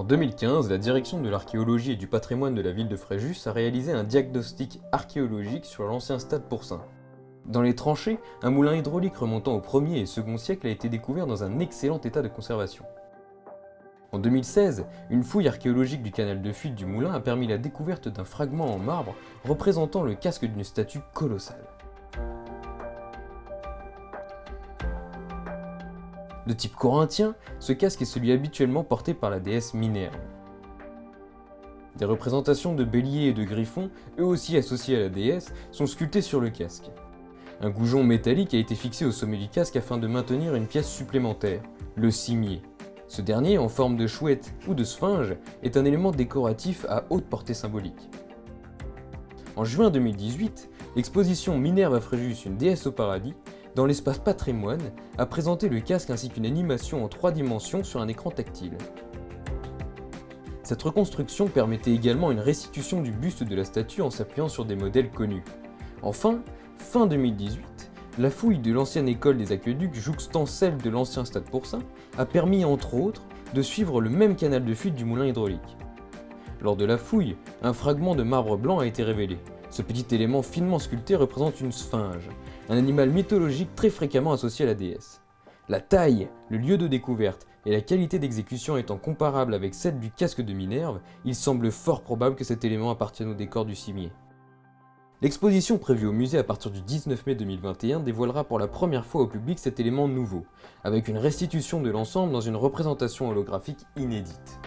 En 2015, la direction de l'archéologie et du patrimoine de la ville de Fréjus a réalisé un diagnostic archéologique sur l'ancien stade Pourçain. Dans les tranchées, un moulin hydraulique remontant au 1er et 2e siècle a été découvert dans un excellent état de conservation. En 2016, une fouille archéologique du canal de fuite du moulin a permis la découverte d'un fragment en marbre représentant le casque d'une statue colossale. De type corinthien, ce casque est celui habituellement porté par la déesse Minerve. Des représentations de béliers et de griffons, eux aussi associés à la déesse, sont sculptées sur le casque. Un goujon métallique a été fixé au sommet du casque afin de maintenir une pièce supplémentaire, le cimier. Ce dernier, en forme de chouette ou de sphinge, est un élément décoratif à haute portée symbolique. En juin 2018, l'exposition Minerve à Fréjus, une déesse au paradis, dans l'espace patrimoine, a présenté le casque ainsi qu'une animation en 3 dimensions sur un écran tactile. Cette reconstruction permettait également une restitution du buste de la statue en s'appuyant sur des modèles connus. Enfin, fin 2018, la fouille de l'ancienne école des aqueducs jouxtant celle de l'ancien stade Pourçain a permis entre autres de suivre le même canal de fuite du moulin hydraulique. Lors de la fouille, un fragment de marbre blanc a été révélé. Ce petit élément finement sculpté représente une sphinge, un animal mythologique très fréquemment associé à la déesse. La taille, le lieu de découverte et la qualité d'exécution étant comparables avec celle du casque de Minerve, il semble fort probable que cet élément appartienne au décor du cimier. L'exposition prévue au musée à partir du 19 mai 2021 dévoilera pour la première fois au public cet élément nouveau, avec une restitution de l'ensemble dans une représentation holographique inédite.